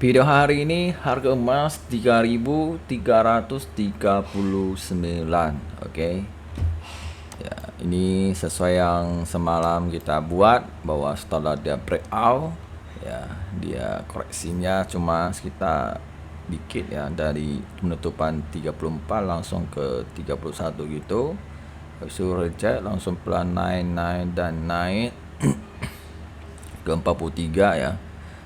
Video hari ini harga emas 3.339. Oke. Ya, ini sesuai yang semalam kita buat bahwa setelah dia breakout ya, dia koreksinya cuma sekitar dikit ya, dari penutupan 34 langsung ke 31 gitu. Habis itu reject, langsung pelan naik dan naik ke 43 ya.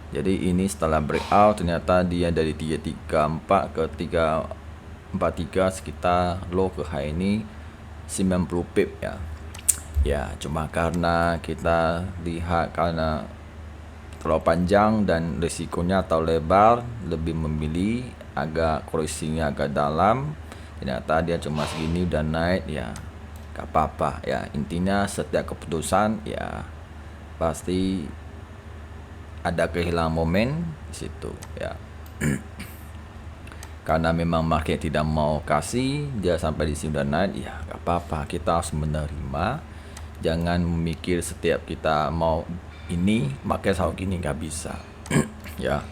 Jadi ini setelah breakout ternyata dia dari 334 ke 343, sekitar low ke high ini 90 pip ya. Ya, cuma karena kita lihat karena terlalu panjang dan risikonya atau lebar, lebih memilih agak koreksinya agak dalam. Ternyata dia cuma segini udah naik ya, gak apa-apa ya. Intinya setiap keputusan ya pasti ada kehilangan momen di situ ya. Karena memang market tidak mau kasih dia sampai di sini udah naik ya, gak apa-apa, kita harus menerima. Jangan memikir setiap kita mau ini market selalu gini, gak bisa. Ya,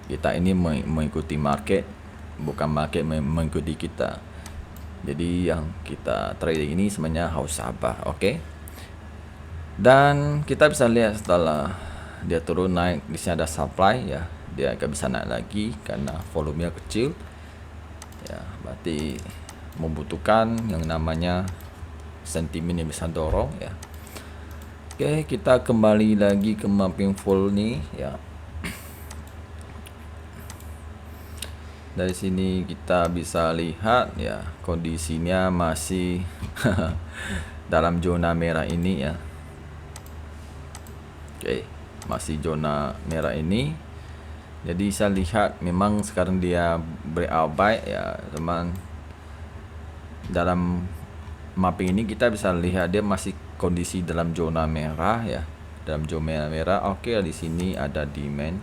kita ini mengikuti market, bukan market mengikuti kita. Jadi yang kita trading ini sebenarnya harus sabar, oke? Dan kita bisa lihat setelah dia turun naik, di sini ada supply ya, dia gak bisa naik lagi karena volumenya kecil ya, berarti membutuhkan yang namanya sentimen yang bisa dorong ya. Oke, kita kembali lagi ke mapping full nih ya. Dari sini kita bisa lihat ya, kondisinya masih dalam zona merah ini ya. Oke, masih zona merah ini. Jadi saya lihat memang sekarang dia breakout buy ya teman. Dalam mapping ini kita bisa lihat dia masih kondisi dalam zona merah ya, dalam zona merah. Oke, di sini ada demand.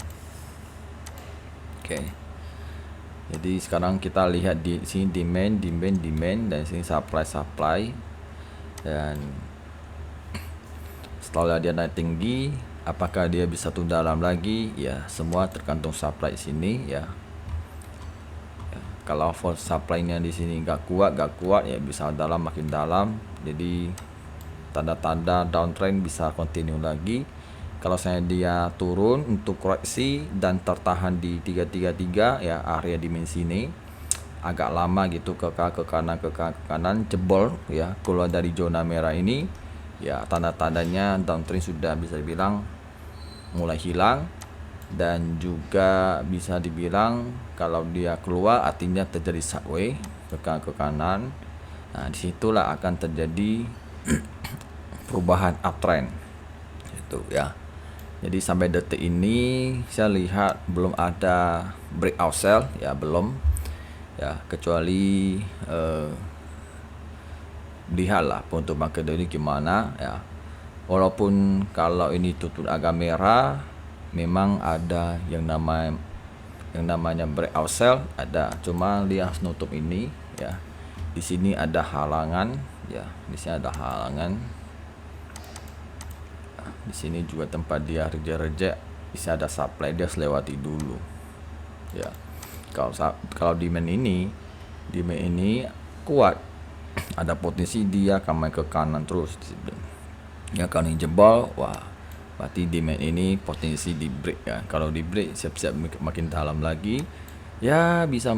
Oke, jadi sekarang kita lihat di sini demand dan sini supply, dan setelah dia naik tinggi, apakah dia bisa turun dalam lagi ya, semua tergantung supply sini ya. Kalau for supply-nya di sini gak kuat ya bisa dalam, makin dalam. Jadi tanda-tanda downtrend bisa continue lagi. Kalau saya dia turun untuk koreksi dan tertahan di 333 ya, area dimensi ini agak lama gitu, ke kanan jebol ya, keluar dari zona merah ini ya, tanda-tandanya downtrend sudah bisa dibilang mulai hilang. Dan juga bisa dibilang kalau dia keluar artinya terjadi sideways ke kanan. Nah, disitulah akan terjadi perubahan uptrend itu ya. Jadi sampai detik ini saya lihat belum ada breakout sell ya, belum ya, kecuali lihatlah untuk market ini gimana ya. Walaupun kalau ini tutup agak merah, memang ada yang namanya breakout sell ada, cuma dia harus nutup ini ya. Di sini ada halangan ya, di sini ada halangan. Di sini juga tempat dia reject, bisa ada supply, dia harus lewati dulu ya. Kalau demand ini kuat, ada potensi dia akan main ke kanan terus ya. Kalau ini jebol, wah, berarti demand ini potensi di break ya. Kalau di break siap-siap makin dalam lagi ya, bisa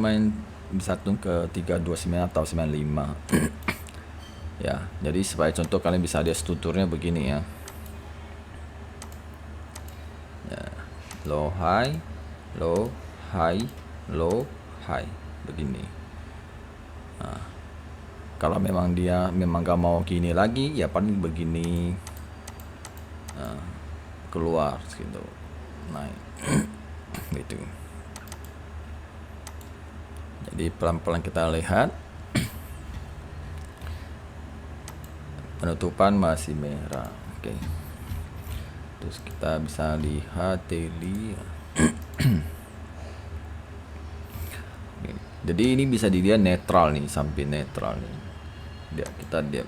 turun ke 329 atau 95 ya. Jadi supaya contoh kalian bisa lihat strukturnya begini ya. Low high, low high, low high begini. Nah, kalau memang dia gak mau gini lagi ya, paling begini, keluar gitu, naik gitu. Jadi pelan-pelan kita lihat penutupan masih merah. Oke, terus kita bisa lihat daily. Oke. Jadi ini bisa dilihat netral nih, sampai netral nih dia, kita lihat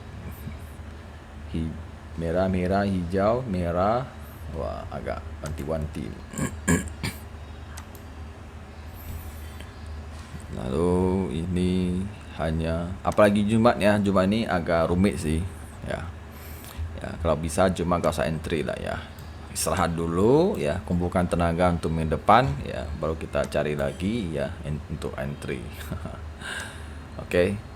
merah, hijau, merah. Wah, agak wanti-wanti. Lalu ini hanya, apalagi Jumat ya, Jumat ini agak rumit sih ya. Ya, kalau bisa Jumat gak usah entry lah ya. Istirahat dulu ya, kumpulkan tenaga untuk minggu depan ya, baru kita cari lagi ya untuk entry. Oke.